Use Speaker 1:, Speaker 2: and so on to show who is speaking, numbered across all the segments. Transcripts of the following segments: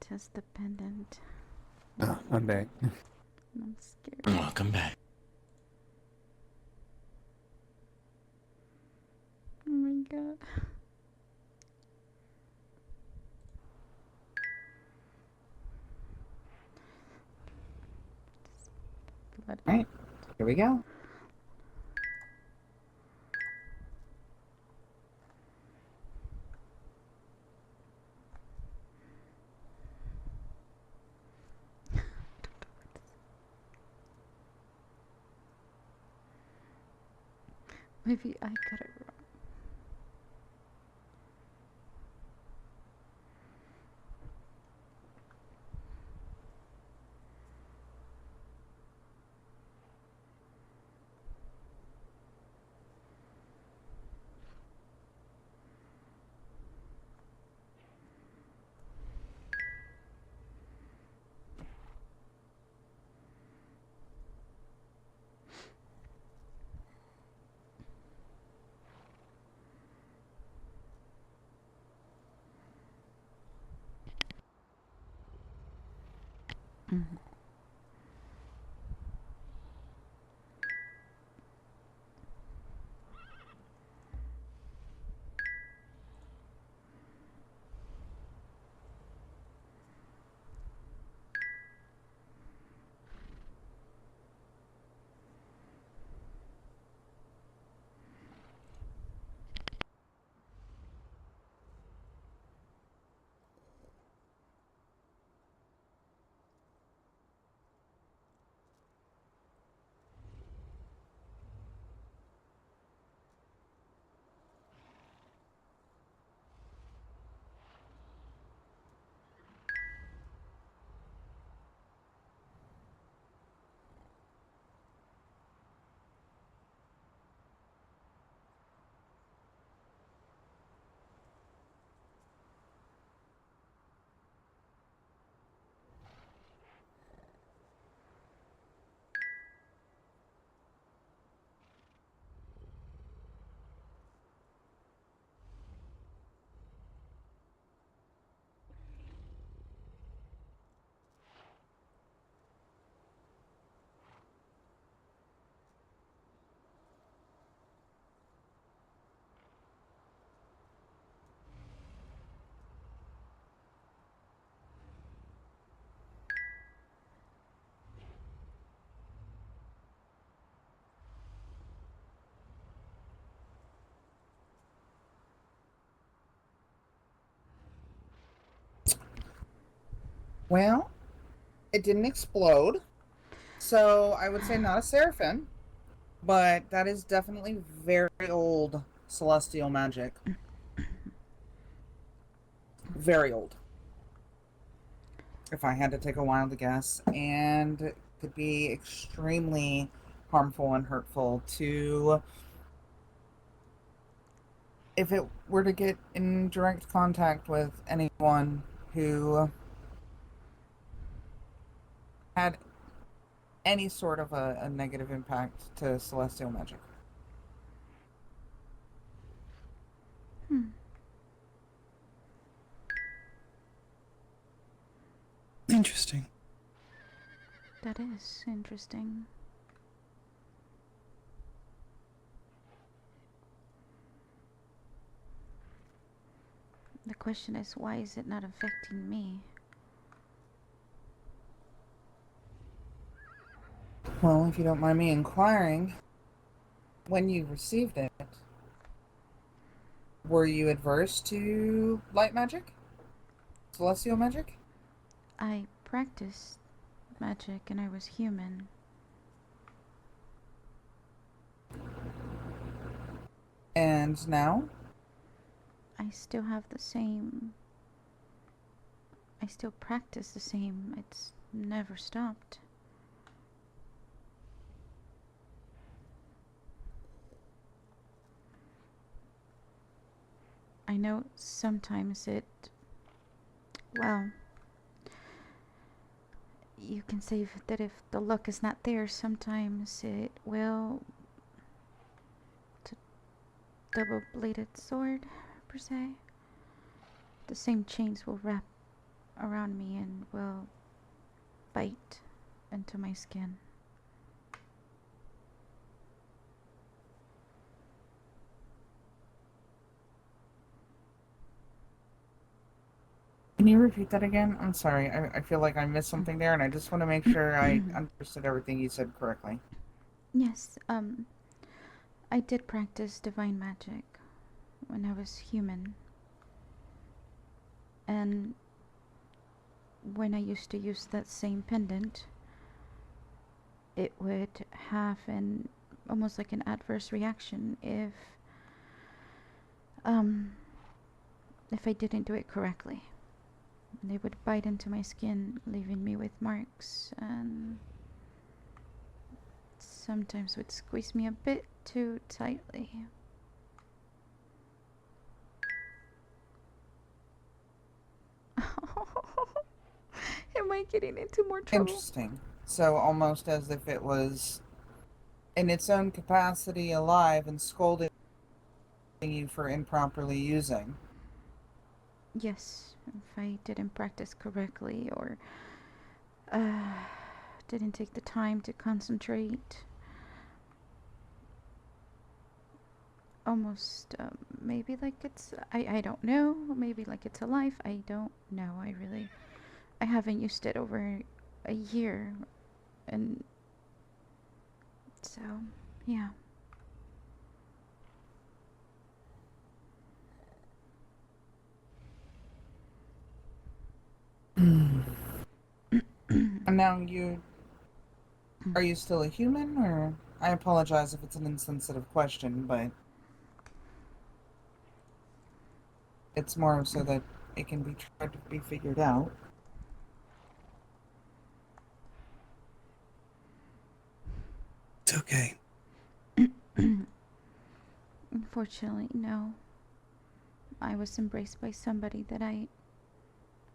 Speaker 1: test the pendant.
Speaker 2: Oh, I'm back.
Speaker 1: I'm scared.
Speaker 3: Welcome back.
Speaker 1: Oh my god. Let it.
Speaker 4: Alright, here we go.
Speaker 1: Maybe I got it wrong. Mhm.
Speaker 4: Well, it didn't explode, so I would say not a seraphim, but that is definitely very old celestial magic. Very old. If I had to take a wild guess, and could be extremely harmful and hurtful to if it were to get in direct contact with anyone who had any sort of a negative impact to celestial magic.
Speaker 1: Hmm.
Speaker 2: Interesting.
Speaker 1: That is interesting. The question is, why is it not affecting me?
Speaker 4: Well, if you don't mind me inquiring, when you received it, were you adverse to light magic? Celestial magic?
Speaker 1: I practiced magic and I was human.
Speaker 4: And now?
Speaker 1: I still have the same. I still practice the same. It's never stopped. I know sometimes it. Well, you can say that if the luck is not there, sometimes it will. It's a double bladed sword, per se. The same chains will wrap around me and will bite into my skin.
Speaker 4: Can you repeat that again? I'm sorry. I feel like I missed something there, and I just want to make sure I understood everything you said correctly.
Speaker 1: Yes, I did practice divine magic when I was human, and when I used to use that same pendant, it would have an almost like an adverse reaction um if I didn't do it correctly. They would bite into my skin, leaving me with marks, and sometimes would squeeze me a bit too tightly. Am I getting into more trouble?
Speaker 4: Interesting. So almost as if it was in its own capacity alive and scolding you for improperly using.
Speaker 1: Yes, if I didn't practice correctly or uh, didn't take the time to concentrate. Almost maybe like I don't know, maybe like it's alive. I don't know. I haven't used it over a year, and so yeah.
Speaker 4: And now are you still a human, or I apologize if it's an insensitive question, but it's more so that it can be tried to be figured out.
Speaker 2: It's okay.
Speaker 1: Unfortunately, no. I was embraced by somebody that I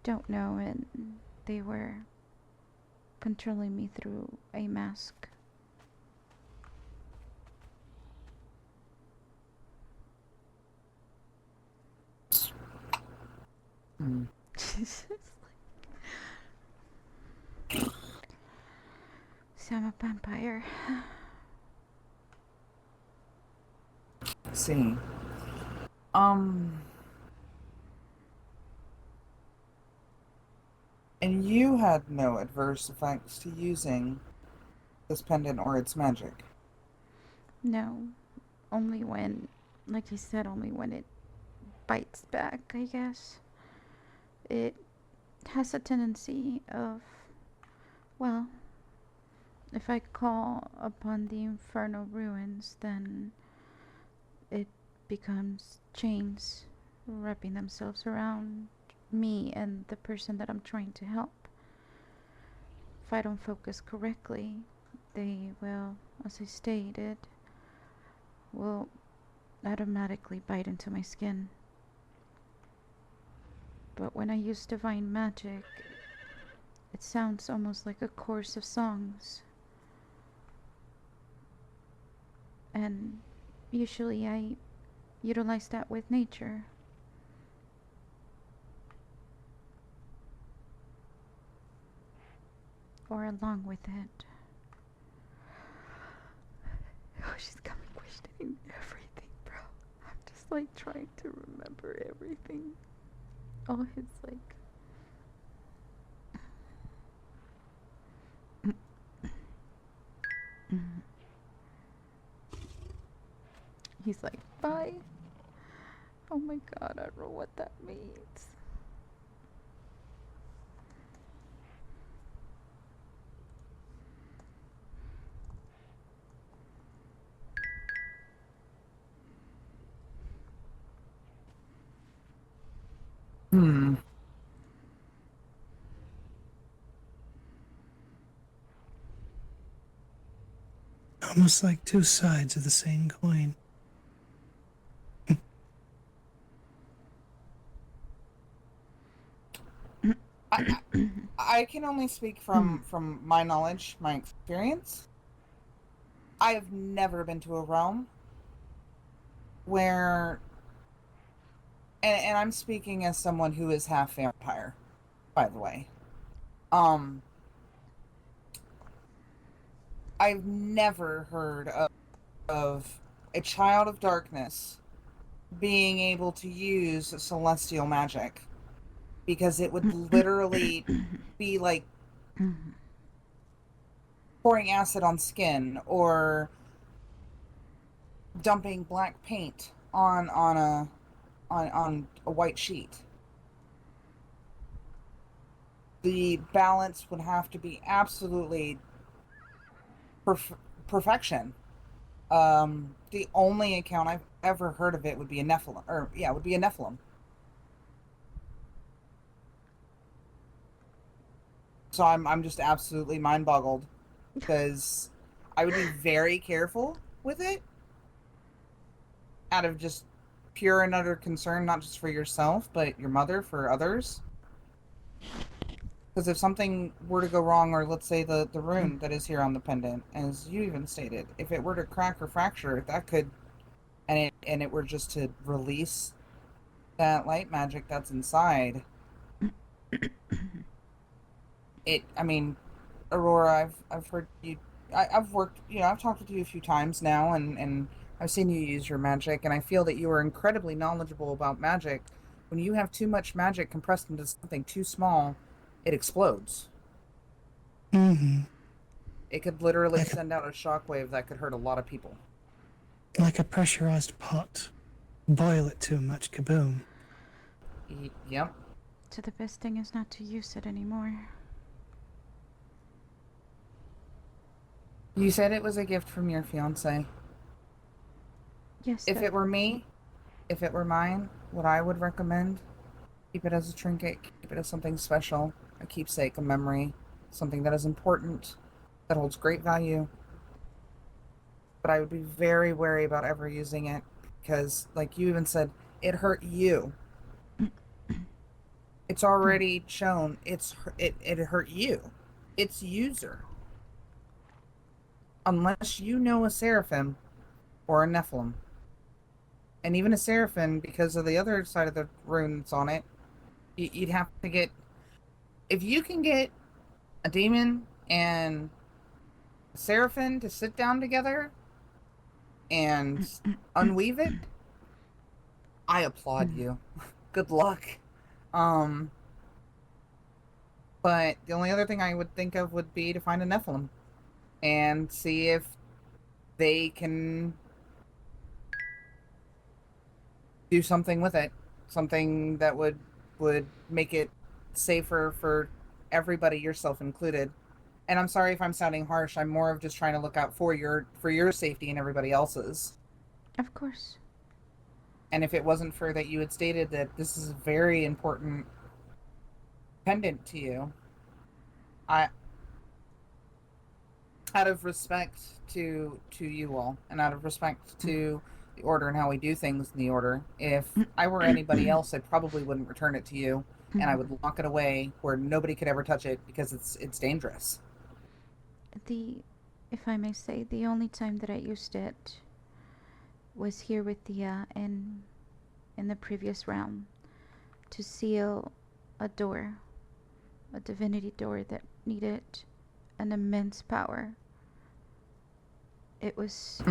Speaker 1: don't know, and they were controlling me through a mask.
Speaker 4: Hmm.
Speaker 1: Jesus. So I'm a vampire.
Speaker 4: See. Um, and you had no adverse effects to using this pendant or its magic.
Speaker 1: No, only when, like you said, only when it bites back, I guess. It has a tendency of, well, if I call upon the infernal ruins, then it becomes chains wrapping themselves around me and the person that I'm trying to help. If I don't focus correctly, they will, as I stated, will automatically bite into my skin. But when I use divine magic, it sounds almost like a chorus of songs. And usually I utilize that with nature. Or along with it. Oh, she's got me questioning everything, bro. I'm just like trying to remember everything. All his like. He's like, bye. Oh my god, I don't know what that means.
Speaker 4: Hmm.
Speaker 2: Almost like two sides of the same coin.
Speaker 4: I, I I can only speak from my knowledge, my experience. I have never been to a realm where, and I'm speaking as someone who is half vampire, by the way. Um, I've never heard of a child of darkness being able to use celestial magic, because it would literally be like pouring acid on skin or dumping black paint on a white sheet. The balance would have to be absolutely perfection. The only account I've ever heard of it would be a Nephilim, or yeah, would be a Nephilim. So I'm just absolutely mind boggled, because I would be very careful with it, out of just pure and utter concern, not just for yourself, but your mother, for others. Because if something were to go wrong, or let's say the rune that is here on the pendant, as you even stated, if it were to crack or fracture, that could, and it were just to release that light magic that's inside. I mean, Aurora, I've heard you. I've worked, I've talked with you a few times now, and I've seen you use your magic, and I feel that you are incredibly knowledgeable about magic. When you have too much magic compressed into something too small, it explodes.
Speaker 2: Mm-hmm.
Speaker 4: It could literally
Speaker 2: Like a,
Speaker 4: send out a shockwave that could hurt a lot of people.
Speaker 2: like a pressurized pot. Boil it too much, kaboom.
Speaker 4: Yep.
Speaker 1: So the best thing is not to use it anymore.
Speaker 4: You said it was a gift from your fiance.
Speaker 1: Yes,
Speaker 4: If it were me, if it were mine, what I would recommend, keep it as a trinket, keep it as something special, a keepsake, a memory, something that is important, that holds great value. But I would be very wary about ever using it, because, like you even said, it hurt you. It's already shown it hurt you. Its user. Unless you know a seraphim or a Nephilim. And even a seraphim, because of the other side of the rune that's on it, you'd have to get. If you can get a demon and a seraphim to sit down together and unweave it, I applaud you. Good luck. Um, but the only other thing I would think of would be to find a Nephilim and see if they can do something with it, something that would make it safer for everybody, yourself included. And I'm sorry if I'm sounding harsh. I'm more of just trying to look out for your safety and everybody else's.
Speaker 1: Of course.
Speaker 4: And if it wasn't for that, you had stated that this is a very important pendant to you, I, out of respect to you all, and out of respect to the order and how we do things in the order, if I were anybody else, I probably wouldn't return it to you, and I would lock it away where nobody could ever touch it, because it's dangerous.
Speaker 1: The, if I may say, the only time that I used it was here with Thea in the previous realm to seal a door, a divinity door that needed an immense power. It was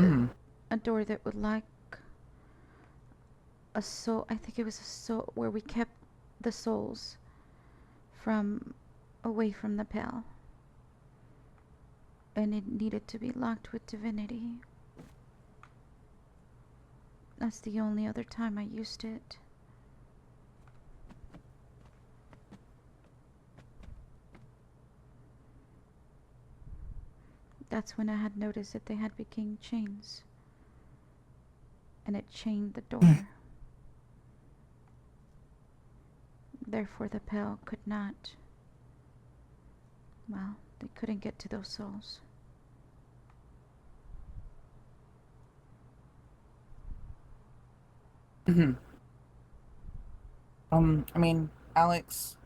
Speaker 1: a door that would like a soul. I think it was a soul where we kept the souls from away from the pale, and it needed to be locked with divinity. That's the only other time I used it. That's when I had noticed that they had become chains, and it chained the door. Therefore, the pale could not. Well, they couldn't get to those souls.
Speaker 4: Mm-hmm. I mean, Alex,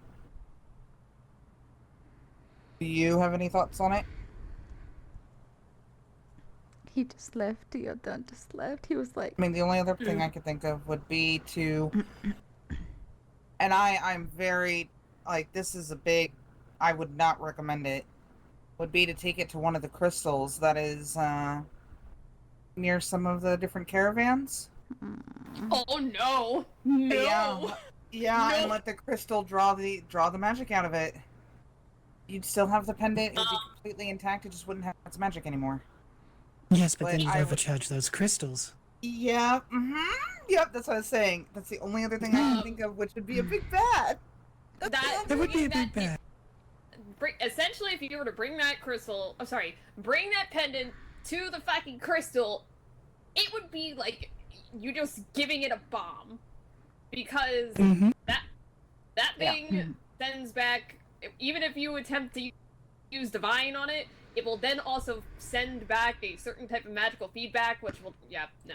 Speaker 4: do you have any thoughts on it?
Speaker 1: He just left. Theodon just left. He was like,
Speaker 4: I mean, the only other thing I could think of would be to, and I'm very like this is a big, I would not recommend it, would be to take it to one of the crystals that is near some of the different caravans.
Speaker 1: Mm.
Speaker 3: Oh no,
Speaker 4: Yeah,
Speaker 3: no,
Speaker 4: yeah, and
Speaker 3: no.
Speaker 4: let the crystal draw the magic out of it. You'd still have the pendant; it would be
Speaker 3: Um,
Speaker 4: completely intact. It just wouldn't have its magic anymore.
Speaker 2: Yes, but
Speaker 4: But
Speaker 2: then you'd
Speaker 4: I would,
Speaker 2: overcharge those crystals.
Speaker 4: yeah, yep. That's what I was saying. That's the only other thing I can think of, which would be a big bad. That's the
Speaker 3: that
Speaker 2: That would be
Speaker 3: bringing
Speaker 2: a big
Speaker 3: that
Speaker 2: bad.
Speaker 3: essentially, if you were to bring that crystal, I'm sorry, bring that pendant to the fucking crystal, it would be like you just giving it a bomb, because
Speaker 2: Mm-hmm.
Speaker 3: that
Speaker 4: Yeah.
Speaker 3: thing sends back. Even if you attempt to use divine on it, it will then also send back a certain type of magical feedback, which will, yeah, no.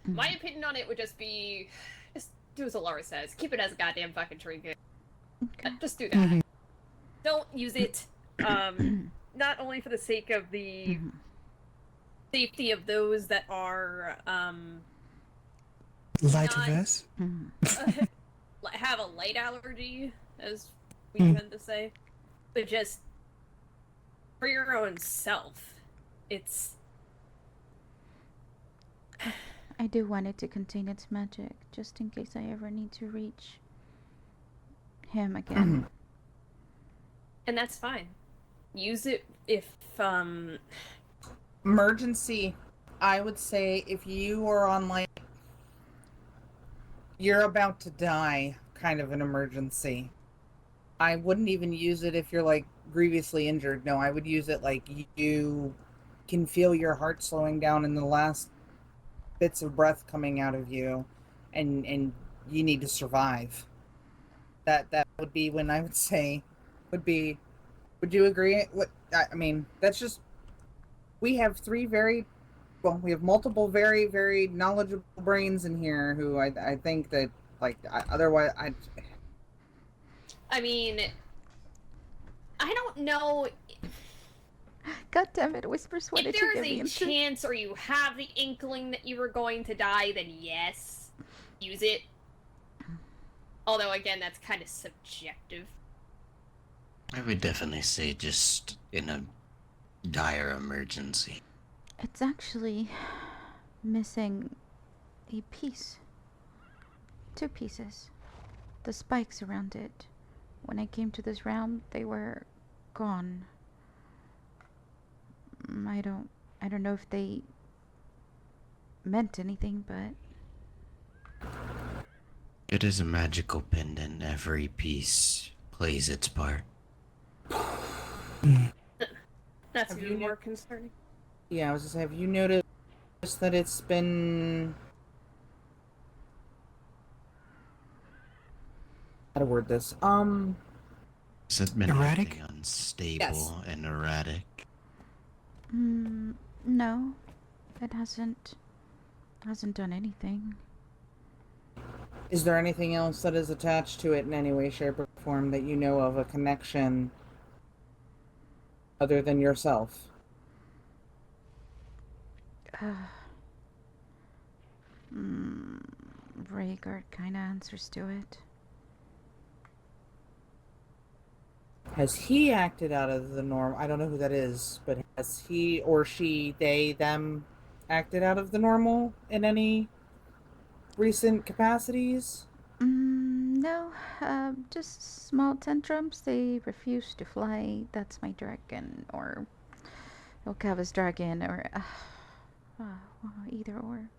Speaker 3: My opinion on it would just be, just do as Alara says, keep it as a goddamn fucking trinket.
Speaker 1: Okay.
Speaker 3: Just do that.
Speaker 2: Mhm.
Speaker 3: Don't use it. Not only for the sake of the safety of those that are
Speaker 2: Lightiverse.
Speaker 3: have a light allergy, as we
Speaker 2: Mm.
Speaker 3: tend to say, but just for your own self. It's
Speaker 1: I do want it to contain its magic, just in case I ever need to reach him again.
Speaker 3: and that's fine. Use it if
Speaker 4: Emergency. I would say if you are on like you're about to die, kind of an emergency. I wouldn't even use it if you're like grievously injured. No, I would use it like you can feel your heart slowing down and the last bits of breath coming out of you, and you need to survive. That would be when I would say would be. Would you agree? What I mean, that's just we have three very well, we have multiple very very knowledgeable brains in here who I think that like otherwise
Speaker 3: I mean, I don't know
Speaker 1: God damn it, Whispers
Speaker 3: if
Speaker 1: wanted to
Speaker 3: there
Speaker 1: get me
Speaker 3: is a
Speaker 1: into.
Speaker 3: chance or you have the inkling that you were going to die, then yes, use it. Although again, that's kind of subjective.
Speaker 5: I would definitely say just in a dire emergency.
Speaker 1: It's actually missing a piece. 2 pieces. The spikes around it. When I came to this realm, they were gone. I don't know if they meant anything, but
Speaker 5: It is a magical pendant. Every piece plays its part.
Speaker 3: That's
Speaker 4: Have
Speaker 3: even
Speaker 4: you
Speaker 3: more concerning.
Speaker 4: yeah, I was just have you noticed that it's been how to word this?
Speaker 5: Has it been
Speaker 2: Erratic?
Speaker 5: acting unstable
Speaker 4: Yes.
Speaker 5: and erratic?
Speaker 1: no, it hasn't done anything.
Speaker 4: Is there anything else that is attached to it in any way, shape, or form that you know of a connection other than yourself?
Speaker 1: Rhaegar kind of answers to it.
Speaker 4: Has he acted out of the norm? I don't know who that is, but has he or she, they, them acted out of the normal in any recent capacities?
Speaker 1: No, just small tantrums. They refuse to fly. That's my dragon, or Okava's dragon, or either or.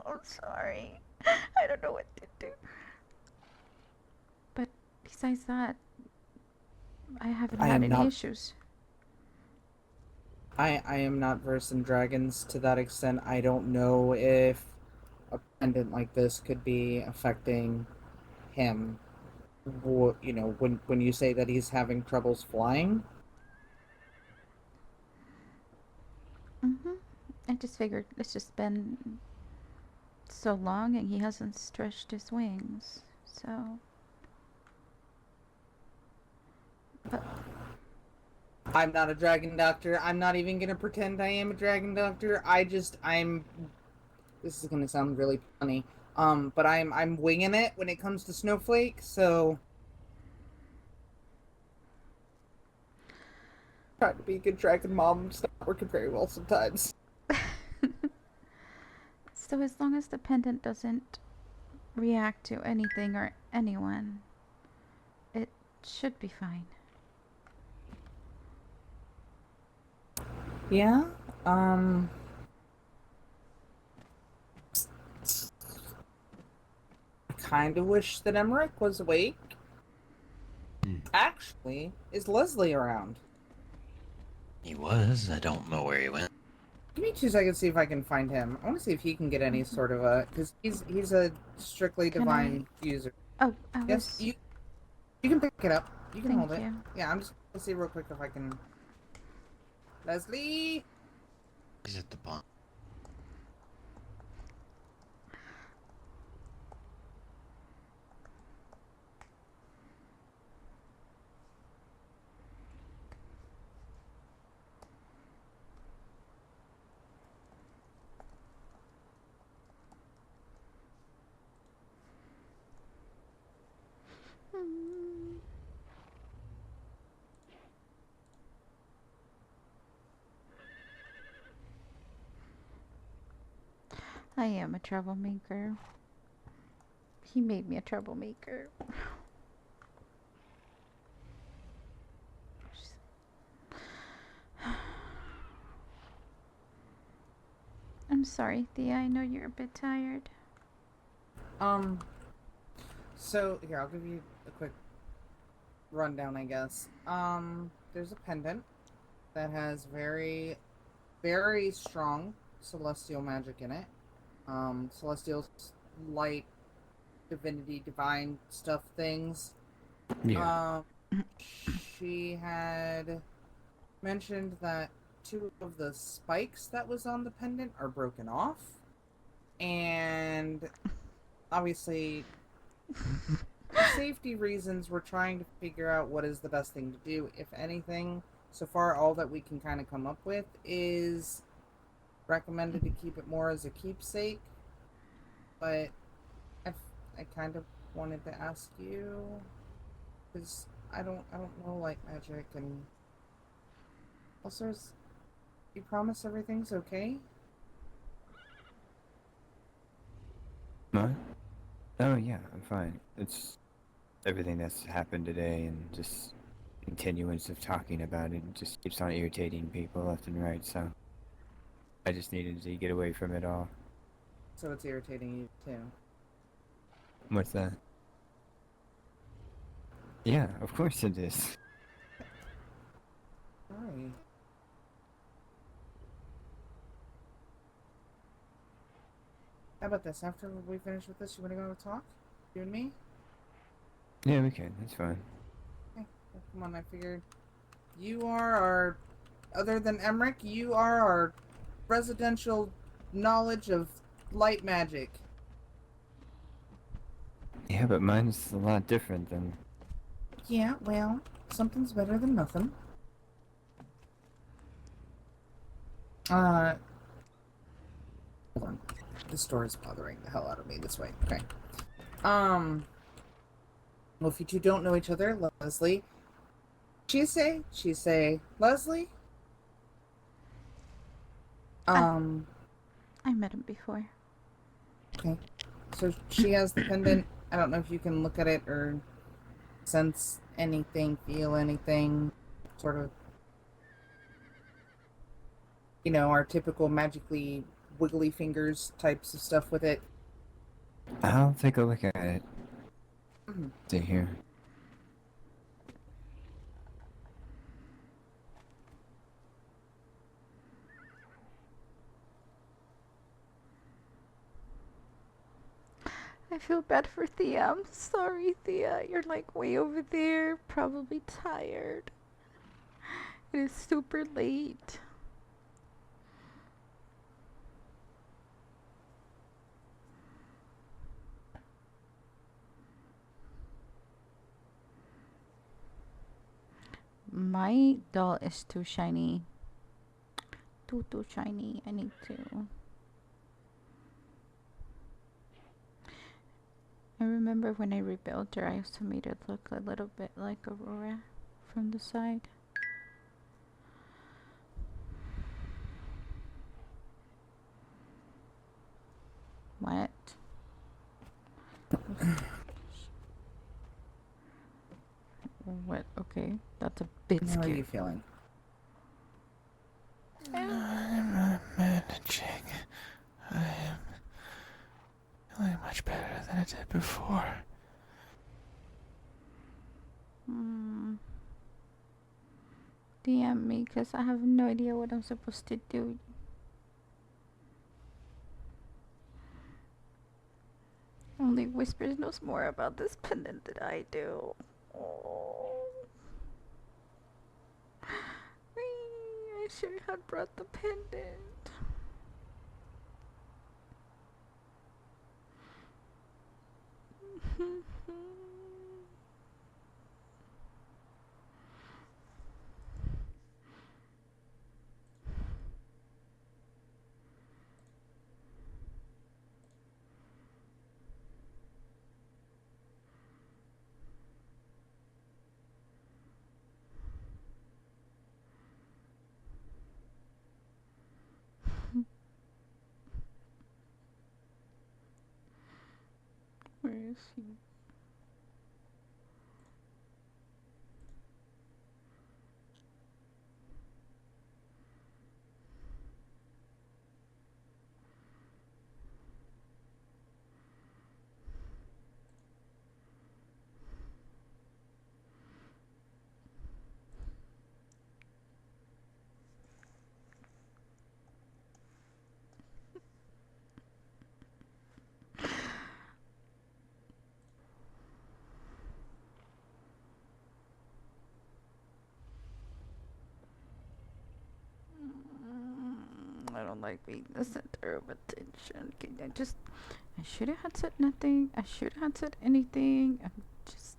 Speaker 1: I'm sorry. I don't know what to do. But besides that, I haven't
Speaker 4: I
Speaker 1: had
Speaker 4: am
Speaker 1: any
Speaker 4: not-
Speaker 1: issues.
Speaker 4: I am not versed in dragons to that extent. I don't know if a pendant like this could be affecting him. You know, when you say that he's having troubles flying.
Speaker 1: I just figured it's just been so long and he hasn't stretched his wings. So, but
Speaker 4: I'm not a dragon doctor. I'm not even gonna pretend I am a dragon doctor. I'm this is gonna sound really funny. But I'm winging it when it comes to Snowflake, so trying to be a good dragon mom, it's not working very well sometimes.
Speaker 1: So as long as the pendant doesn't react to anything or anyone, it should be fine.
Speaker 4: Yeah. I kind of wish that Emmerich was awake.
Speaker 5: Hmm.
Speaker 4: Actually, is Leslie around?
Speaker 5: He was. I don't know where he went.
Speaker 4: Give me 2 seconds, see if I can find him. I want to see if he can get any sort of a, because he's a strictly
Speaker 1: Can
Speaker 4: divine user.
Speaker 1: Oh, I
Speaker 4: Yes,
Speaker 1: was.
Speaker 4: you can pick it up. You can hold
Speaker 1: Thank
Speaker 4: it.
Speaker 1: you.
Speaker 4: Yeah, I'm just gonna see real quick if I can. Leslie.
Speaker 5: He's at the pond.
Speaker 1: Hmm. I am a troublemaker. He made me a troublemaker. I'm sorry, Thea. I know you're a bit tired.
Speaker 4: Um. So here, I'll give you a quick rundown, I guess. There's a pendant that has very, very strong celestial magic in it. Celestial light, divinity, divine stuff things.
Speaker 6: Yeah.
Speaker 4: She had mentioned that 2 of the spikes that was on the pendant are broken off, and obviously for safety reasons we're trying to figure out what is the best thing to do, if anything. So far all that we can kind of come up with is recommended to keep it more as a keepsake, but I kind of wanted to ask you, because I don't know light magic, and also you promise everything's okay?
Speaker 6: What? Oh yeah, I'm fine. It's everything that's happened today and just continuance of talking about it just keeps on irritating people left and right, so I just needed to get away from it all.
Speaker 4: So it's irritating you too.
Speaker 6: What's that? Yeah, of course it is.
Speaker 4: Sorry. How about this? After we finish with this, you want to go have a talk? You and me?
Speaker 6: Yeah, we can. That's fine.
Speaker 4: Okay. Well, come on, I figured you are our, other than Emmerich, you are our residential knowledge of light magic.
Speaker 6: Yeah, but mine's a lot different than...
Speaker 4: Yeah, well, something's better than nothing. Hold on. This door is bothering the hell out of me this way. Okay. Well, if you two don't know each other, Leslie. Chise, Leslie.
Speaker 1: I met him before.
Speaker 4: Okay. So she has the pendant. I don't know if you can look at it or sense anything, feel anything. Sort of, our typical magically wiggly fingers types of stuff with it.
Speaker 6: I'll take a look at it.
Speaker 4: Mhm.
Speaker 6: See here.
Speaker 1: I feel bad for Thea. I'm sorry, Thea. You're like way over there, probably tired. It is super late. My doll is too shiny. Too shiny. I need to. I remember when I rebuilt her, I also made it look a little bit like Aurora from the side. What? What? Okay, that's a bit
Speaker 4: How are
Speaker 1: scary.
Speaker 4: you feeling?
Speaker 2: I'm managing. I am feeling much better than I did before.
Speaker 1: DM me, because I have no idea what I'm supposed to do. Only Whispers knows more about this pendant than I do. Oh. I should have brought the pendant. Where is he? I don't like being the center of attention. Can I just? I should have said nothing. I should have said anything. I'm just.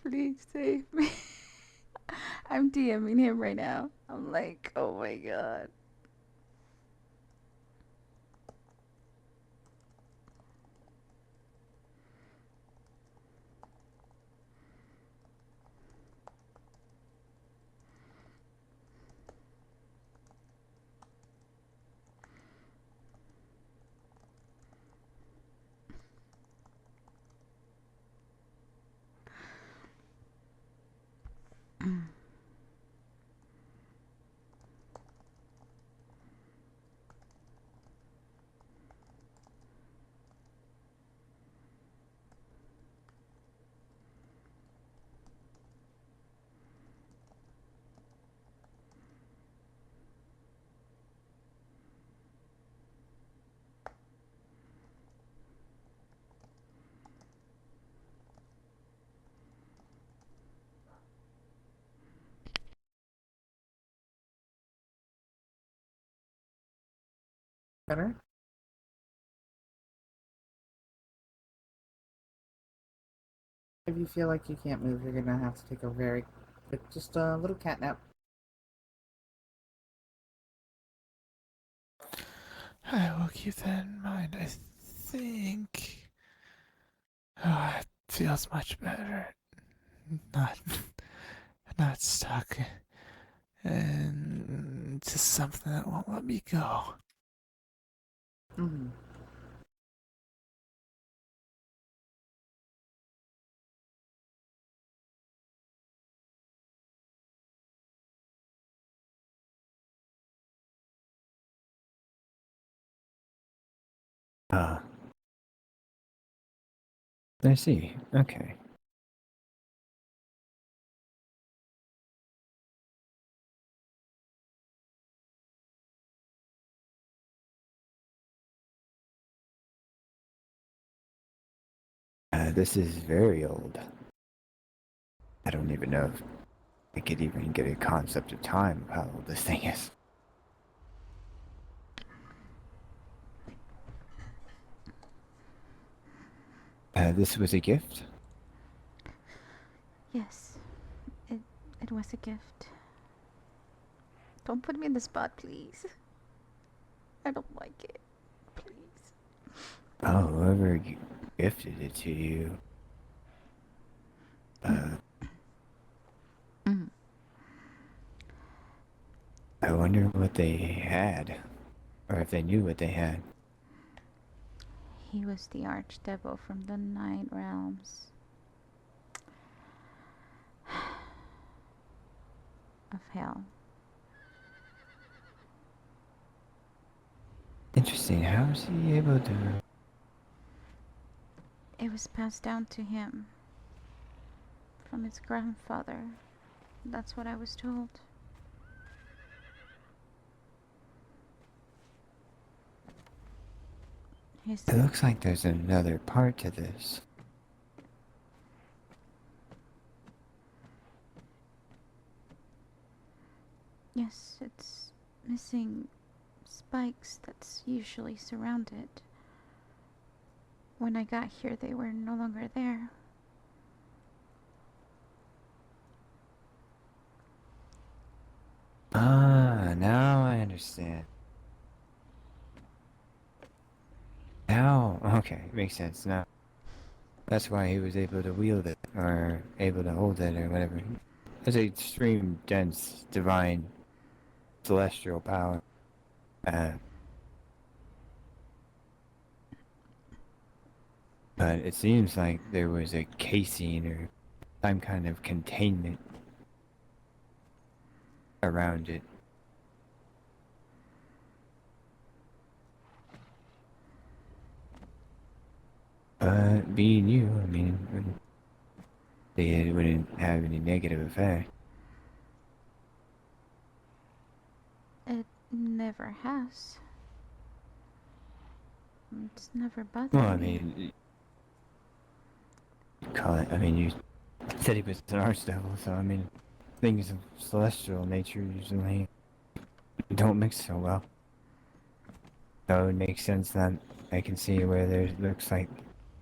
Speaker 1: Please save me. I'm DMing him right now. I'm like, oh my god.
Speaker 4: Better? If you feel like you can't move, you're gonna have to take a very quick, just a little cat nap.
Speaker 2: I will keep that in mind. I think. Oh, it feels much better. Not not stuck into something that won't let me go.
Speaker 4: Mhm.
Speaker 6: Ah, I see. Okay. This is very old. I don't even know if I could even get a concept of time of how old this thing is. This was a gift?
Speaker 1: Yes, it, it was a gift. Don't put me in the spot, please. I don't like it. Please.
Speaker 6: Oh, whoever gifted it to you.
Speaker 1: Mm.
Speaker 6: I wonder what they had. Or if they knew what they had.
Speaker 1: He was the archdevil from the Nine Realms of Hell.
Speaker 6: Interesting. How is he able to...
Speaker 1: It was passed down to him from his grandfather. That's what I was told. His
Speaker 6: It looks like there's another part to this.
Speaker 1: Yes, it's missing spikes that's usually surround it. When I got here, they were no longer there.
Speaker 6: Ah, now I understand. Now, okay, makes sense now. That's why he was able to wield it, or able to hold it, or whatever. It's a extreme, dense, divine, celestial power. Uh, but it seems like there was a casing or some kind of containment around it. But being you, I mean, it wouldn't have any negative effect.
Speaker 1: It never has. It's never bothered
Speaker 6: Well, I
Speaker 1: me.
Speaker 6: mean, you call it, I mean, you said he was an archdevil, so I mean, things of celestial nature usually don't mix so well. So it makes sense that I can see where there looks like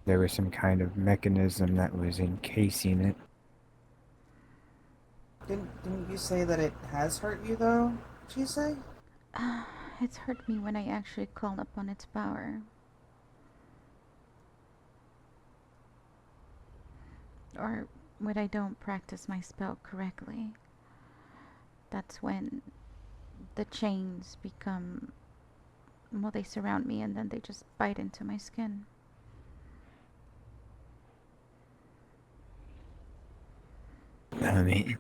Speaker 6: there was some kind of mechanism that was encasing it.
Speaker 4: Didn't you say that it has hurt you though, Chise?
Speaker 1: It's hurt me when I actually call upon its power. Or when I don't practice my spell correctly. That's when the chains become. Well, they surround me and then they just bite into my skin.
Speaker 6: I mean,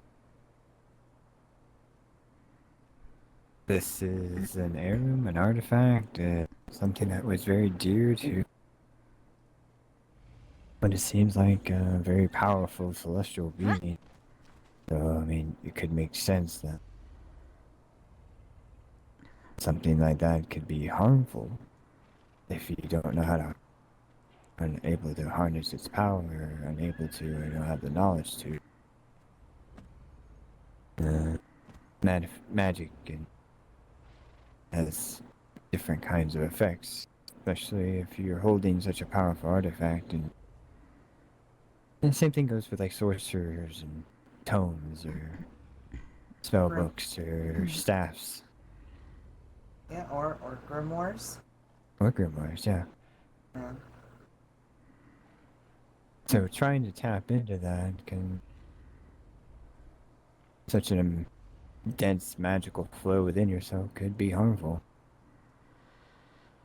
Speaker 6: this is an heirloom, an artifact, something that was very dear to. But it seems like a very powerful celestial being. So, I mean, it could make sense that something like that could be harmful if you don't know how to, unable to harness its power, or unable to, or don't have the knowledge to. Magic and has different kinds of effects, especially if you're holding such a powerful artifact. And the same thing goes with like sorcerers and tomes or spell
Speaker 4: Grim.
Speaker 6: books or staffs
Speaker 4: Yeah, or grimoires.
Speaker 6: or grimoires. Yeah.
Speaker 4: Yeah.
Speaker 6: So trying to tap into that can such an dense magical flow within yourself could be harmful.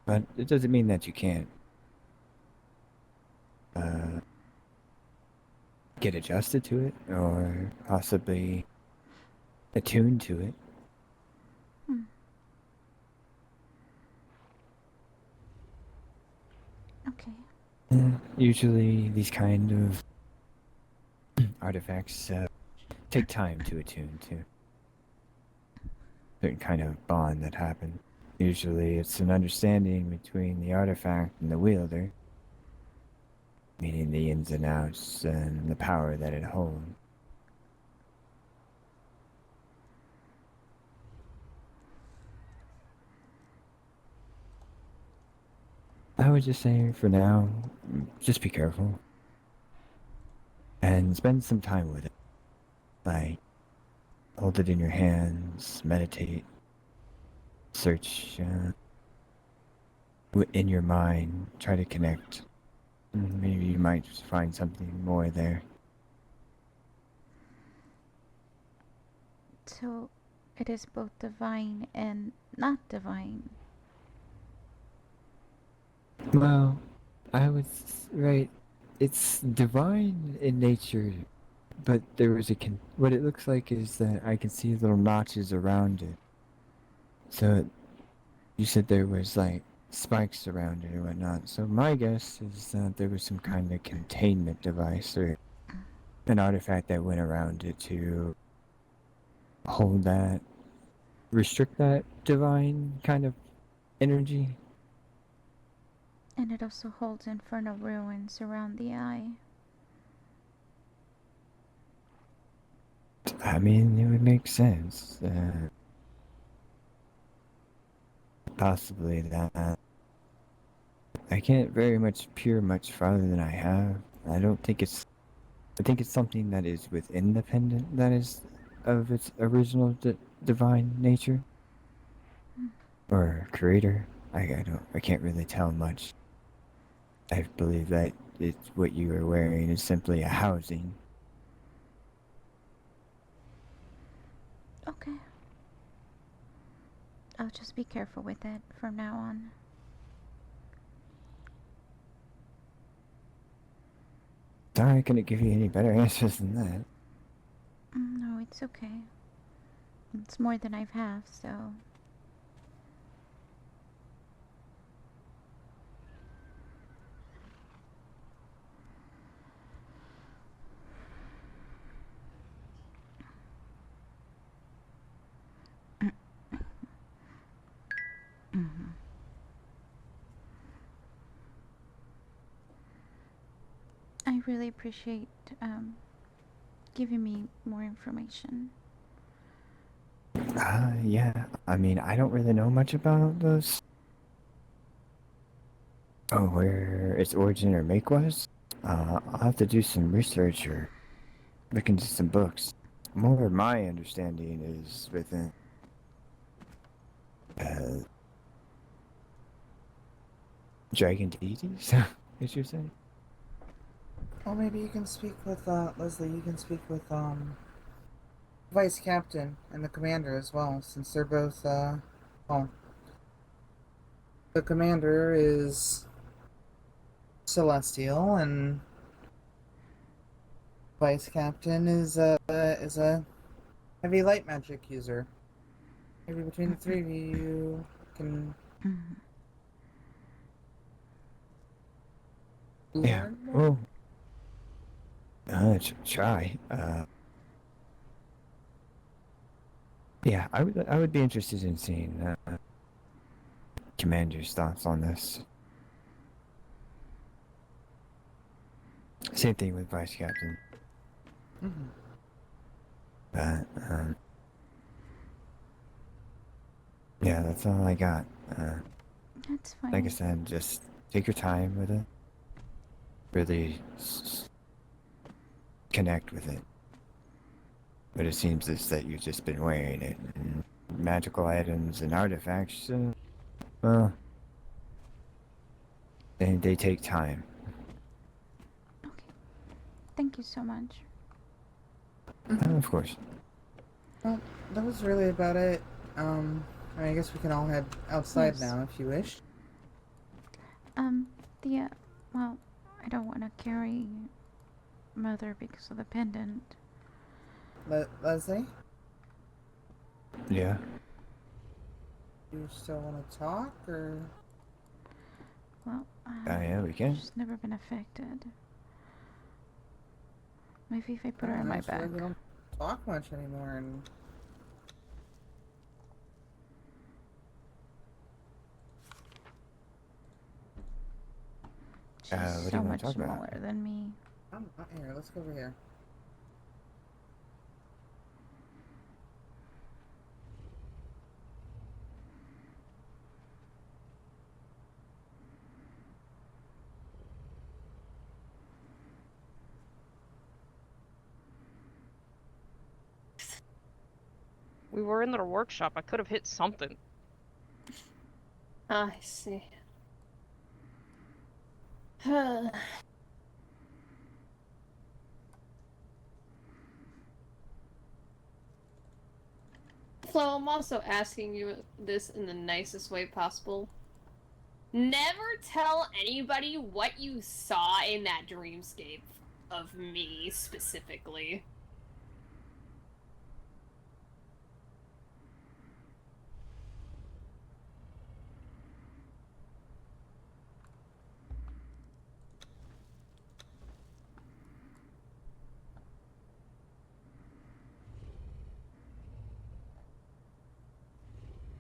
Speaker 6: But it doesn't mean that you can't uh, get adjusted to it or possibly attuned to it.
Speaker 1: Hmm. Okay.
Speaker 6: Usually, these kind of artifacts take time to attune to. Certain kind of bond that happens. Usually, it's an understanding between the artifact and the wielder, meaning the ins and outs and the power that it holds. I would just say for now, just be careful. And spend some time with it. Like, hold it in your hands, meditate, search in your mind, try to connect. Maybe you might find something more there.
Speaker 1: So it is both divine and not divine.
Speaker 6: Well, I would right. It's divine in nature, but there was what it looks like is that I can see little notches around it. So you said there was like spikes around it or whatnot. So my guess is that there was some kind of containment device or an artifact that went around it to hold that, restrict that divine kind of energy.
Speaker 1: And it also holds infernal ruins around the eye.
Speaker 6: I mean, it would make sense. Possibly that. I can't very much peer much farther than I have. I don't think it's. I think it's something that is within the pendant that is of its original divine nature or creator. I don't. I can't really tell much. I believe that it's what you are wearing is simply a housing.
Speaker 1: Okay. I'll just be careful with it from now on.
Speaker 6: Sorry, I couldn't give you any better answers than that.
Speaker 1: No, it's okay. It's more than I've had, so. Mhm. I really appreciate giving me more information.
Speaker 6: Yeah. I mean, I don't really know much about those. Oh, where its origin or make was? I'll have to do some research or look into some books. More of my understanding is within uh, dragon deities, as you say.
Speaker 4: Well, maybe you can speak with Leslie. You can speak with vice captain and the commander as well, since they're both well, the commander is celestial and vice captain is a heavy light magic user. Maybe between the three of you can
Speaker 1: Mhm.
Speaker 6: Yeah.
Speaker 4: learn more.
Speaker 6: Oh, try. Yeah, I would be interested in seeing Commander's thoughts on this. Same thing with Vice Captain.
Speaker 4: Mm-hmm.
Speaker 6: But yeah, that's all I got.
Speaker 1: That's
Speaker 6: Like I
Speaker 1: fine.
Speaker 6: said, just take your time with it. Really connect with it. But it seems is that you've just been wearing it. And magical items and artifacts, well, they take time.
Speaker 1: Okay. Thank you so much.
Speaker 6: Of course.
Speaker 4: Well, that was really about it. I guess we can all head outside
Speaker 1: Yes.
Speaker 4: now if you wish.
Speaker 1: The, well, I don't want to carry Mother because of the pendant.
Speaker 4: Leslie,
Speaker 6: Yeah.
Speaker 4: you still want to talk, or
Speaker 1: Well,
Speaker 6: Yeah, we can.
Speaker 1: she's never been affected. Maybe if I put her
Speaker 4: I
Speaker 1: on
Speaker 4: don't know,
Speaker 1: my
Speaker 4: I feel
Speaker 1: back.
Speaker 4: like we don't talk much anymore, and
Speaker 1: She's
Speaker 6: what do
Speaker 1: so
Speaker 6: you wanna
Speaker 1: much
Speaker 6: talk about?
Speaker 1: smaller than me.
Speaker 4: here. Let's go over here.
Speaker 7: We were in their workshop. I could have hit something.
Speaker 3: I see. Flo, I'm also asking you this in the nicest way possible. Never tell anybody what you saw in that dreamscape of me specifically.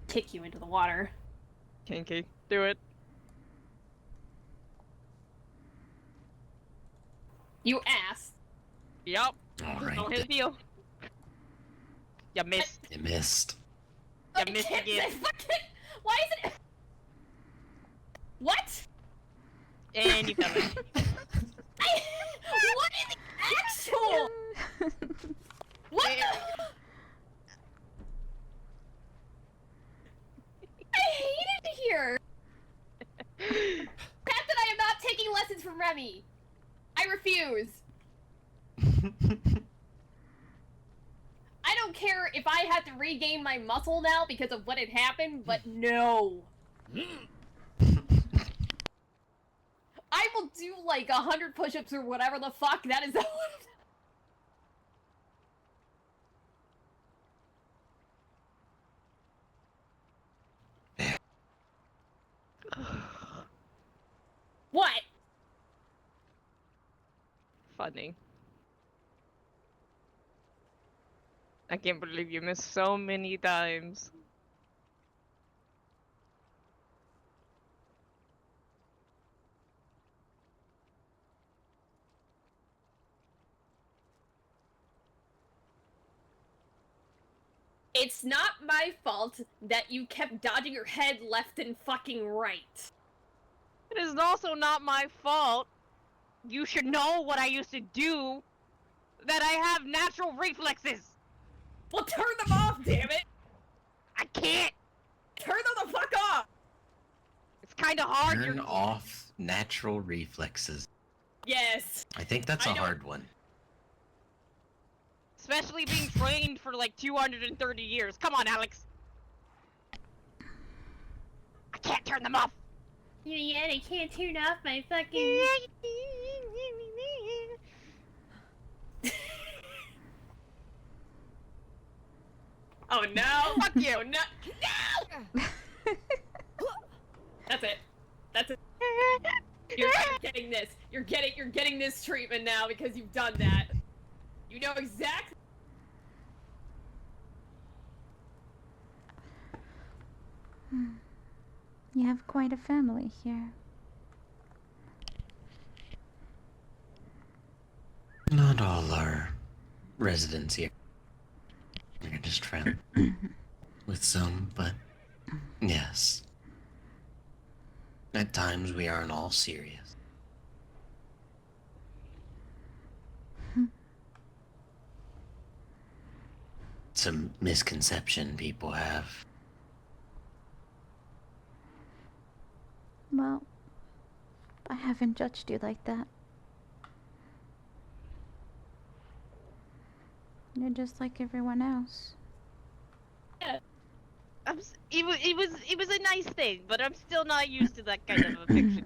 Speaker 3: Kick you into the water.
Speaker 7: Kinky. Do it.
Speaker 3: You asked.
Speaker 7: Yup.
Speaker 5: All right.
Speaker 7: Don't hit a deal. You missed.
Speaker 5: You missed.
Speaker 7: You missed again.
Speaker 3: Why is it? What?
Speaker 7: And you fell in.
Speaker 3: What is the actual? What the? I hate it here. Crap that I am not taking lessons from Remy. I refuse. I don't care if I have to regain my muscle now because of what had happened, but no. I will do like 100 push-ups or whatever the fuck. That is not what?
Speaker 7: Funny. I can't believe you missed so many times.
Speaker 3: It's not my fault that you kept dodging your head left and fucking right.
Speaker 7: It is also not my fault. You should know what I used to do. That I have natural reflexes.
Speaker 3: Well, turn them off, damn it!
Speaker 7: I can't.
Speaker 3: Turn them the fuck off!
Speaker 7: It's kind of hard.
Speaker 5: Turn off natural reflexes.
Speaker 3: Yes.
Speaker 5: I think that's
Speaker 3: I
Speaker 5: a
Speaker 3: know.
Speaker 5: hard one.
Speaker 7: Especially being trained for like 230 years. Come on, Alex. I can't turn them off.
Speaker 3: Yeah, I can't turn off my fucking... Oh no! Fuck you! Oh, no! No! That's it. That's it. You're getting this. You're getting this treatment now because you've done that. You know exactly.
Speaker 1: You have quite a family here.
Speaker 5: Not all our residents here. We're just friends with some, but yes. At times we aren't all serious. It's a misconception people have.
Speaker 1: Well, I haven't judged you like that. You're just like everyone else.
Speaker 7: It was a nice thing, but I'm still not used to that kind of affection.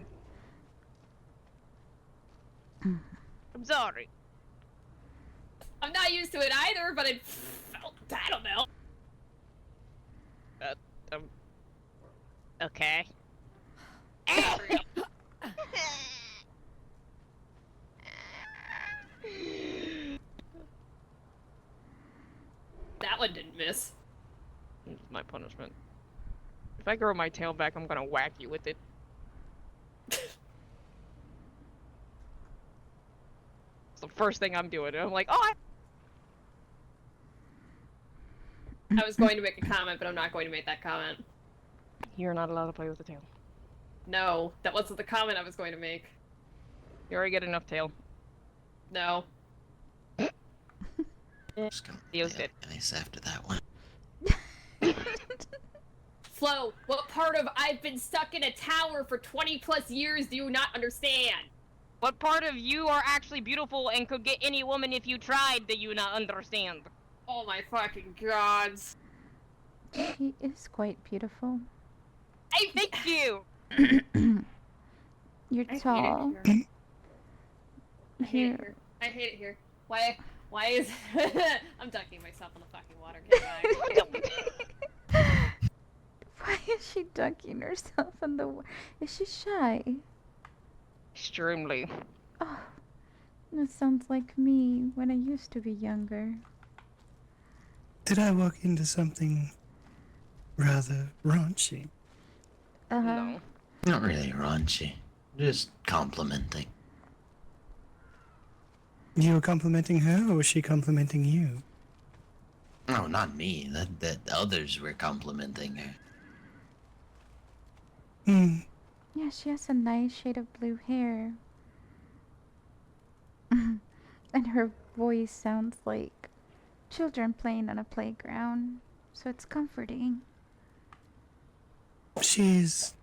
Speaker 7: I'm sorry.
Speaker 3: I'm not used to it either, but it felt, I don't know.
Speaker 7: Okay.
Speaker 3: That one didn't miss.
Speaker 7: This is my punishment. If I grow my tail back, I'm gonna whack you with it. It's the first thing I'm doing. I'm like, oh,
Speaker 3: I was going to make a comment, but I'm not going to make that comment.
Speaker 7: you're not allowed to play with the tail.
Speaker 3: No, that wasn't the comment I was going to make.
Speaker 7: You already get enough tail.
Speaker 3: No.
Speaker 5: Just gonna
Speaker 7: Theo's
Speaker 5: play
Speaker 7: dead.
Speaker 5: nice after that one.
Speaker 3: Flo, what part of I've been stuck in a tower for 20 plus years do you not understand?
Speaker 7: What part of you are actually beautiful and could get any woman if you tried do you not understand?
Speaker 3: Oh my fucking gods.
Speaker 1: She is quite beautiful.
Speaker 7: I thank you!
Speaker 1: You're
Speaker 3: I hate
Speaker 1: tall.
Speaker 3: it here. I hate
Speaker 1: Here.
Speaker 3: it here. I hate it here. Why is I'm dunking myself in the fucking water, get back.
Speaker 1: Why is she dunking herself in the Is she shy?
Speaker 7: Extremely.
Speaker 1: Oh, that sounds like me when I used to be younger.
Speaker 2: Did I walk into something rather raunchy?
Speaker 7: No.
Speaker 5: Not really raunchy. Just complimenting.
Speaker 2: You were complimenting her, or was she complimenting you?
Speaker 5: No, not me. That others were complimenting her.
Speaker 2: Hmm.
Speaker 1: Yeah, she has a nice shade of blue hair. And her voice sounds like children playing on a playground, so it's comforting.
Speaker 2: She's...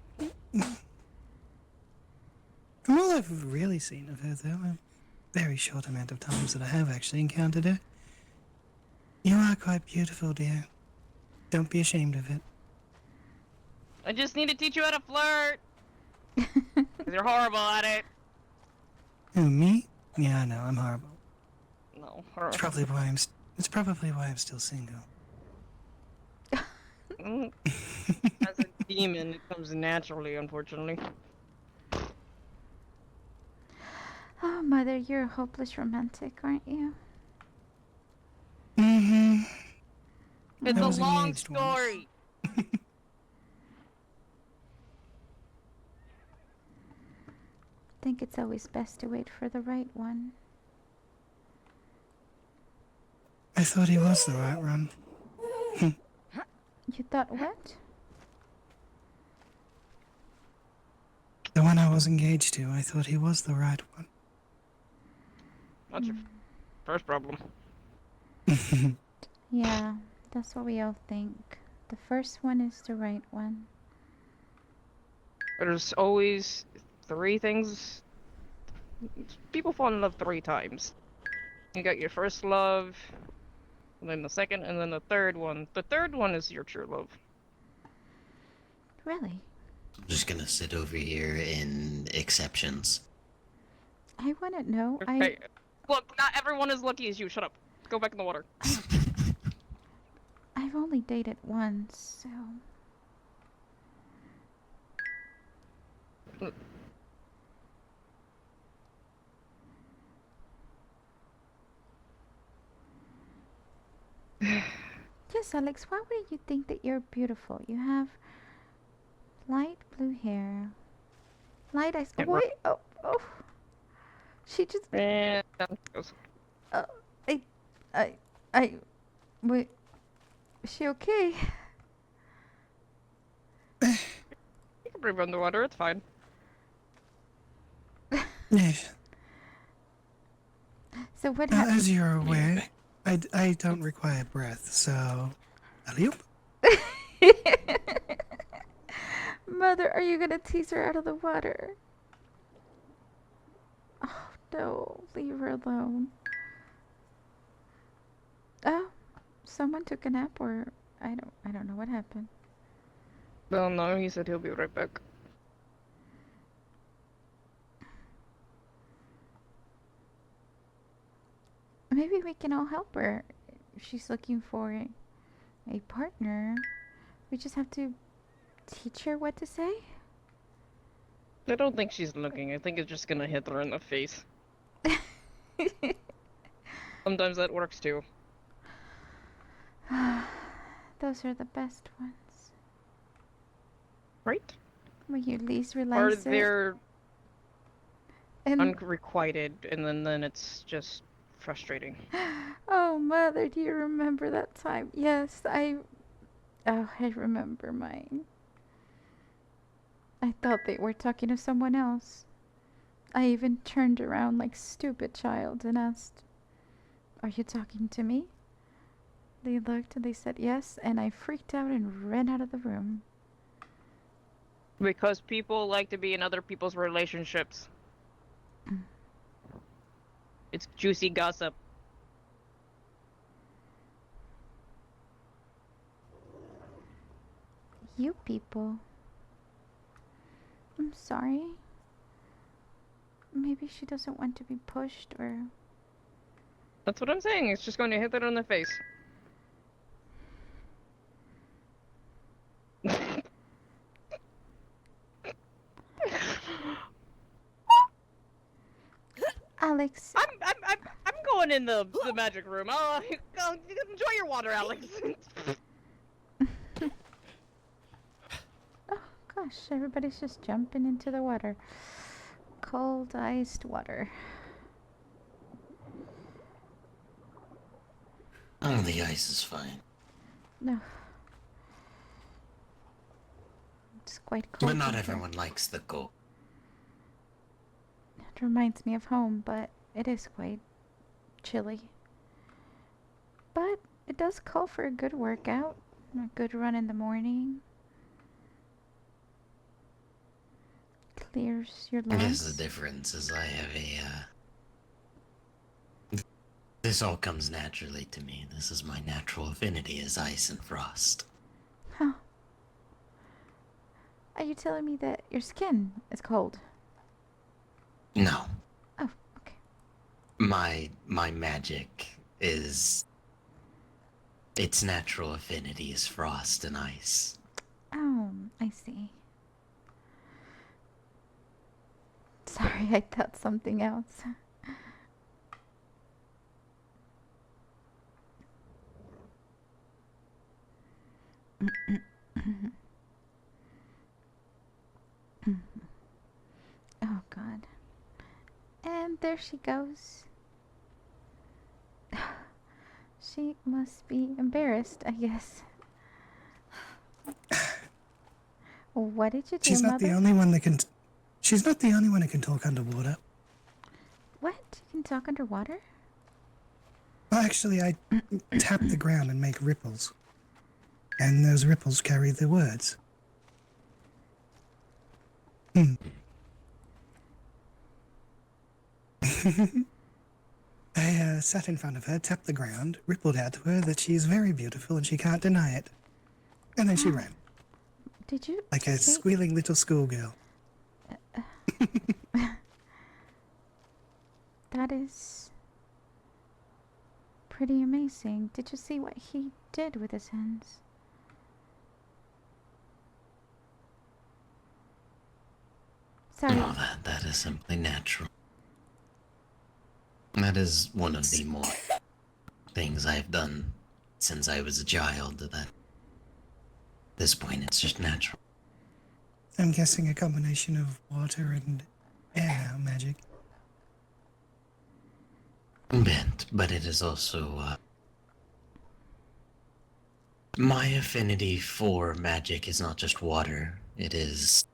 Speaker 2: From all I've really seen of her, though, a very short amount of times that I have actually encountered her, you are quite beautiful, dear. Don't be ashamed of it.
Speaker 7: I just need to teach you how to flirt! 'Cause you're horrible at it.
Speaker 2: Who, me? Yeah, I know, I'm horrible.
Speaker 7: No, her.
Speaker 2: It's probably why I'm still single.
Speaker 7: As a demon, it comes naturally, unfortunately.
Speaker 1: Oh, Mother, you're a hopeless romantic, aren't you?
Speaker 2: Mm-hmm.
Speaker 7: It's
Speaker 2: I
Speaker 7: a
Speaker 2: was
Speaker 7: long
Speaker 2: engaged once.
Speaker 7: story.
Speaker 1: I think it's always best to wait for the right one.
Speaker 2: I thought he was the right one.
Speaker 1: You thought what?
Speaker 2: The one I was engaged to, I thought he was the right one.
Speaker 7: That's your first problem.
Speaker 1: Yeah, that's what we all think. The first one is the right one.
Speaker 7: There's always 3 things. People fall in love 3 times. You got your first love, and then the second, and then the third one. The third one is your true love.
Speaker 1: Really?
Speaker 5: I'm just gonna sit over here in exceptions.
Speaker 1: I wouldn't know.
Speaker 7: Okay. Look, not everyone as lucky as you. Shut up. Go back in the water.
Speaker 1: I've only dated once, so yes, Alex, why would you think that you're beautiful? You have light blue hair, light eyes. Oh,
Speaker 7: Yeah,
Speaker 1: wait, oh. She just,
Speaker 7: And
Speaker 1: I, I, wait, is she okay?
Speaker 7: you can breathe underwater. It's fine.
Speaker 2: Yes.
Speaker 1: So what happened?
Speaker 2: As you're aware, I don't require breath, so... Alley-oop.
Speaker 1: Mother, are you gonna tease her out of the water? Oh no, leave her alone. Oh, someone took a nap, or I don't know what happened.
Speaker 7: Well, no, he said he'll be right back.
Speaker 1: Maybe we can all help her. If she's looking for a partner, we just have to teach her what to say.
Speaker 7: I don't think she's looking. I think it's just gonna hit her in the face. Sometimes that works too.
Speaker 1: Those are the best ones.
Speaker 7: Right?
Speaker 1: When you least
Speaker 7: Or
Speaker 1: realize it.
Speaker 7: they're
Speaker 1: And
Speaker 7: unrequited, and then it's just frustrating.
Speaker 1: oh, mother, do you remember that time? Yes, Oh, I remember mine. I thought they were talking to someone else. I even turned around like stupid child and asked, "Are you talking to me?" They looked and they said yes, and I freaked out and ran out of the room.
Speaker 7: Because people like to be in other people's relationships. It's juicy gossip.
Speaker 1: You people. I'm sorry. Maybe she doesn't want to be pushed or.
Speaker 7: That's what I'm saying. It's just going to hit her in the face.
Speaker 1: Alex.
Speaker 7: I'm going in the magic room. Enjoy your water, Alex.
Speaker 1: Oh gosh, everybody's just jumping into the water. Cold iced water.
Speaker 5: Oh, the ice is fine.
Speaker 1: No. It's quite cold.
Speaker 5: But not
Speaker 1: in here.
Speaker 5: everyone likes the cold.
Speaker 1: It reminds me of home, but it is quite chilly. But it does call for a good workout, a good run in the morning. Clears your
Speaker 5: I guess
Speaker 1: lungs.
Speaker 5: the difference is I have this all comes naturally to me. This is my natural affinity is ice and frost.
Speaker 1: Huh. Are you telling me that your skin is cold?
Speaker 5: No.
Speaker 1: Oh, okay.
Speaker 5: My magic is its natural affinity is frost and ice.
Speaker 1: Oh, I see. Sorry, I thought something else. Oh, God. And there she goes. She must be embarrassed, I guess. What did you do,
Speaker 2: She's not
Speaker 1: Mother?
Speaker 2: the only one that can. She's not the only one who can talk underwater.
Speaker 1: What? You can talk underwater?
Speaker 2: Well, actually, I tap the ground and make ripples. And those ripples carry the words. I sat in front of her, tapped the ground, rippled out to her that she is very beautiful and she can't deny it. And then she ran,
Speaker 1: Did you
Speaker 2: like a
Speaker 1: say
Speaker 2: squealing little schoolgirl.
Speaker 1: that is pretty amazing? Did you see what he did with his hands? Sorry.
Speaker 5: No, that is simply natural. That is one of the more things I've done since I was a child. That at this point, it's just natural.
Speaker 2: I'm guessing a combination of water and air magic.
Speaker 5: But it is also my affinity for magic is not just water. It is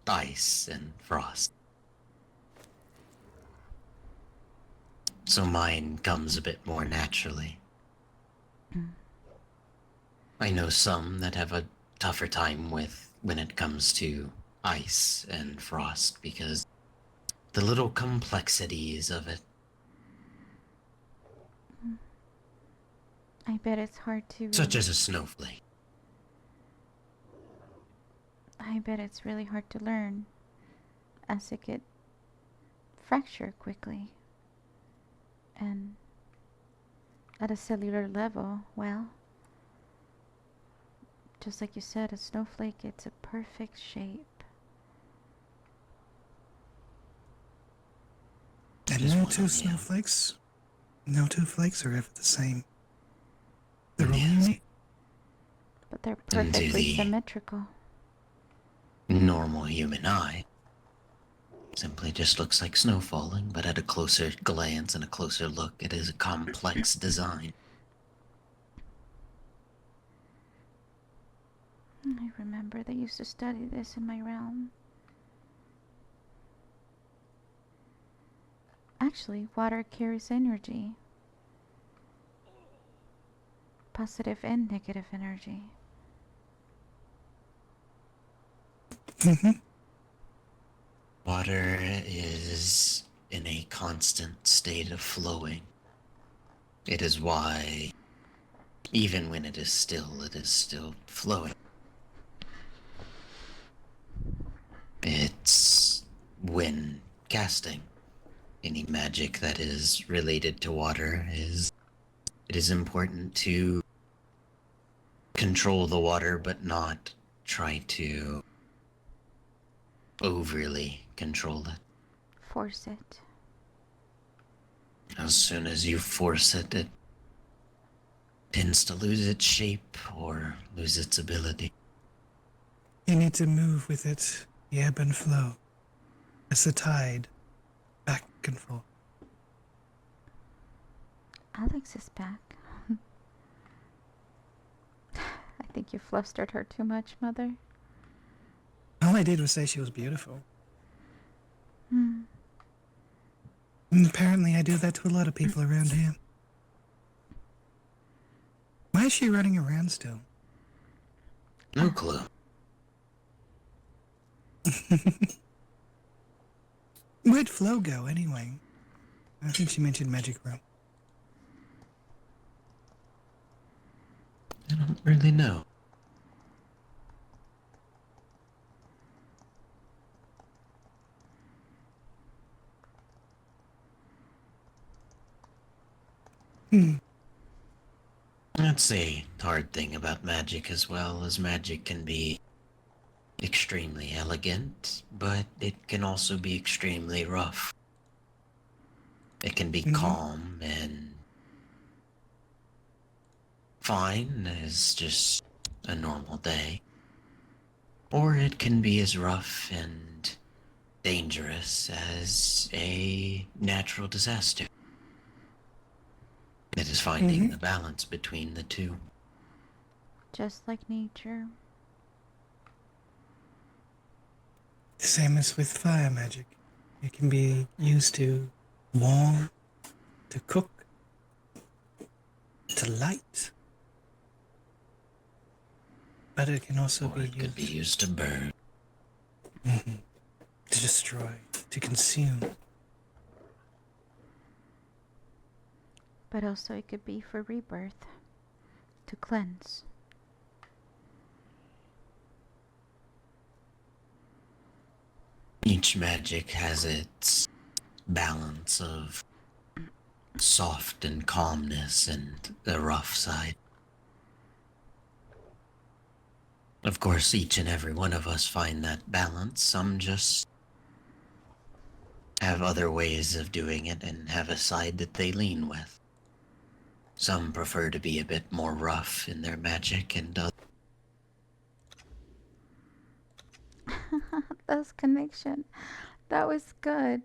Speaker 5: ice and frost. So mine comes a bit more naturally. I know some that have a tougher time with when it comes to ice and frost because the little complexities of it.
Speaker 1: I bet it's hard to.
Speaker 5: Such as a snowflake.
Speaker 1: I bet it's really hard to learn, as it could fracture quickly. And at a cellular level, well, just like you said, a snowflake, it's a perfect shape.
Speaker 2: And
Speaker 5: Just
Speaker 2: no
Speaker 5: one
Speaker 2: two
Speaker 5: on the
Speaker 2: snowflakes, no two flakes are ever the same. They're all
Speaker 5: Yes.
Speaker 2: unique.
Speaker 1: But they're
Speaker 5: And to
Speaker 1: perfectly
Speaker 5: the
Speaker 1: symmetrical.
Speaker 5: normal human eye, simply just looks like snow falling, but at a closer glance and a closer look, it is a complex design.
Speaker 1: I remember they used to study this in my realm. Actually, water carries energy, positive and negative energy.
Speaker 5: Water is in a constant state of flowing. It is why, even when it is still flowing. It's when casting any magic that is related to water it is important to control the water but not try to overly control it.
Speaker 1: Force it.
Speaker 5: As soon as you force it, it tends to lose its shape or lose its ability.
Speaker 2: You need to move with it, the ebb and flow. It's the tide, back and forth.
Speaker 1: Alex is back. I think you flustered her too much, Mother.
Speaker 2: All I did was say she was beautiful.
Speaker 1: Hmm.
Speaker 2: And apparently I do that to a lot of people around here. Why is she running around still?
Speaker 5: No clue.
Speaker 2: Where'd Flo go, anyway? I think she mentioned Magic Room.
Speaker 5: I don't really know. That's a hard thing about magic as well, as magic can be extremely elegant, but it can also be extremely rough. It can be calm and fine as just a normal day, or it can be as rough and dangerous as a natural disaster. It is finding the balance between the two.
Speaker 1: Just like nature.
Speaker 2: The same as with fire magic. It can be used to warm, to cook, to light. But it can also
Speaker 5: Or
Speaker 2: be
Speaker 5: it could be
Speaker 2: used
Speaker 5: used to burn.
Speaker 2: to destroy, to consume.
Speaker 1: But also it could be for rebirth. To cleanse.
Speaker 5: Each magic has its balance of soft and calmness and the rough side. Of course, each and every one of us find that balance. Some just have other ways of doing it and have a side that they lean with. Some prefer to be a bit more rough in their magic, and others.
Speaker 1: Those connection. That was good.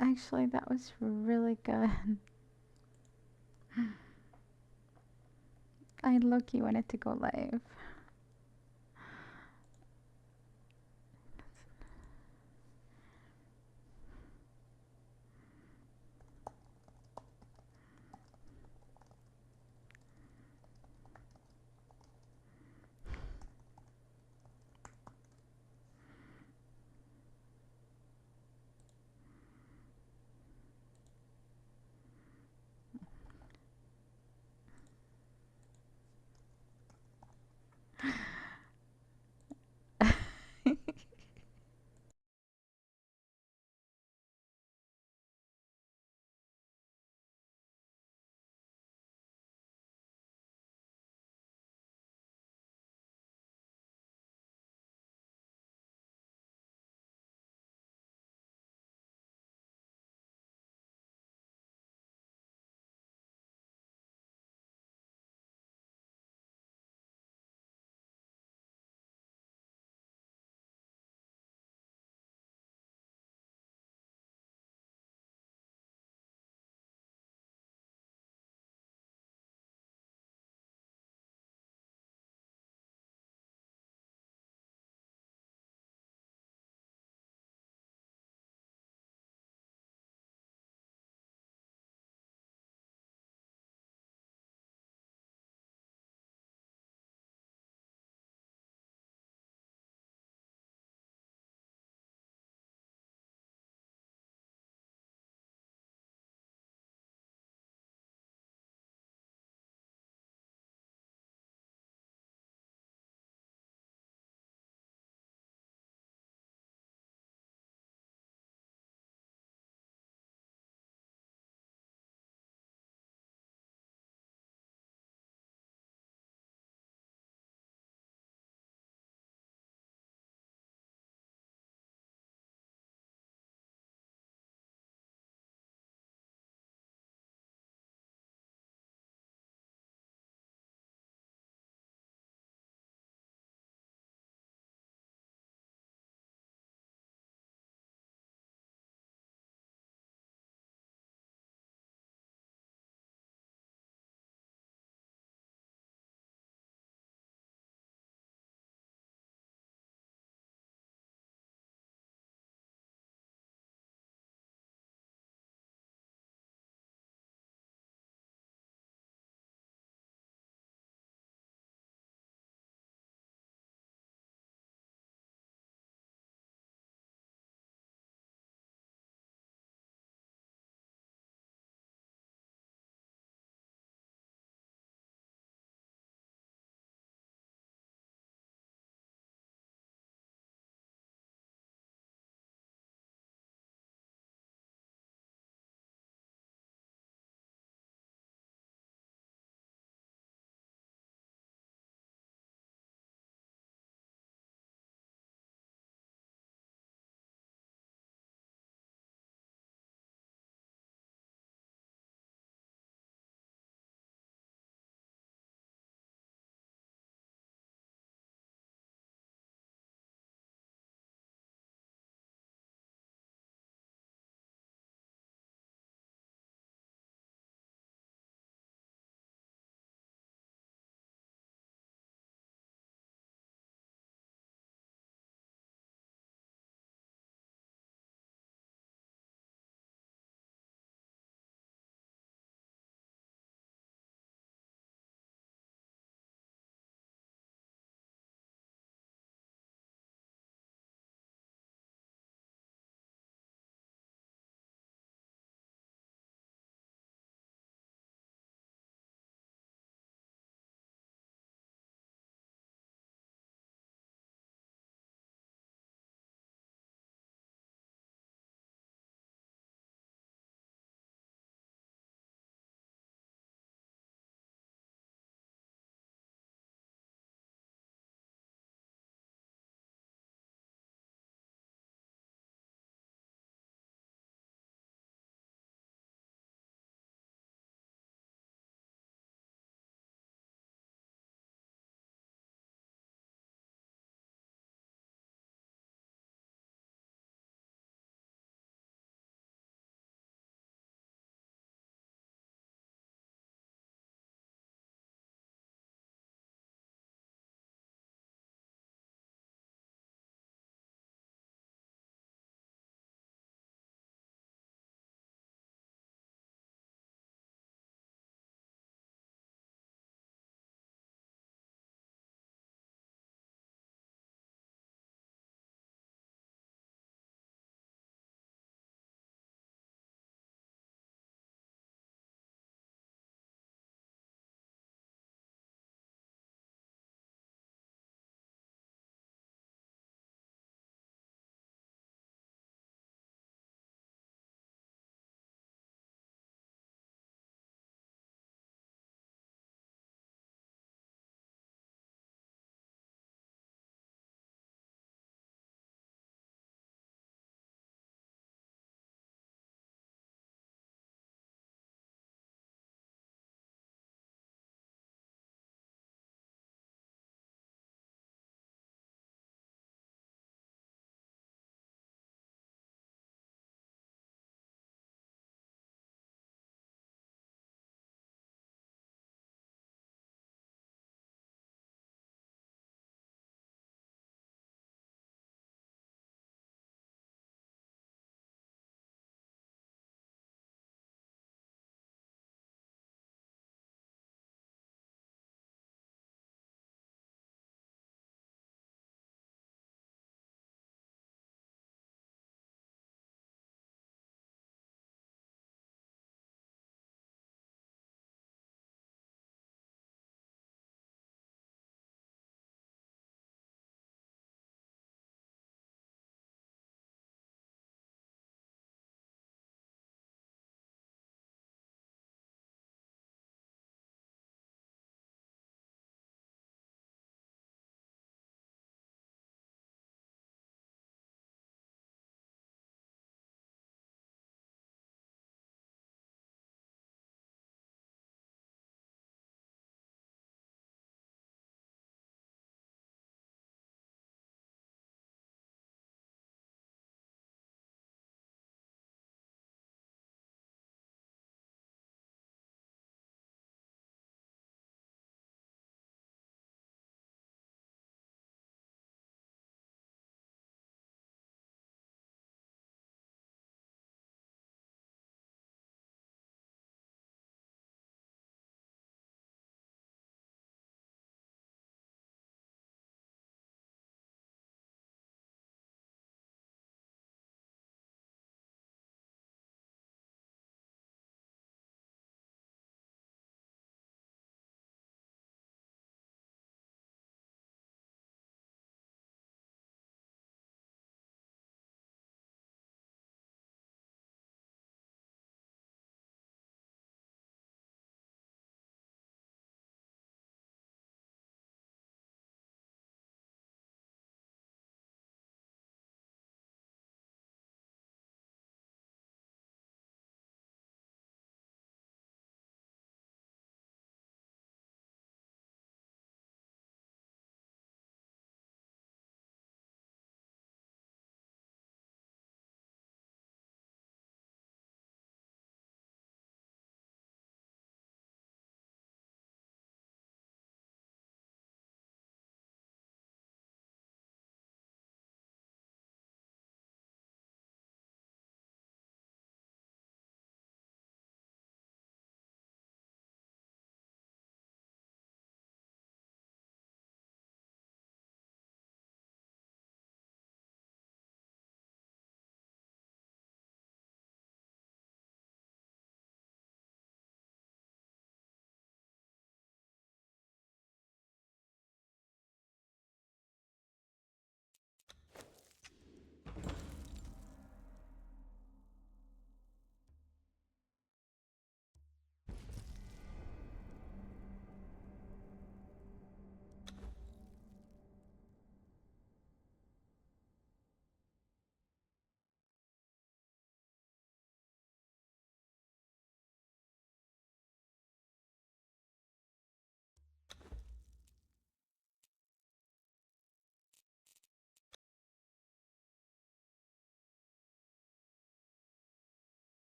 Speaker 1: Actually, that was really good. I low-key wanted to go live.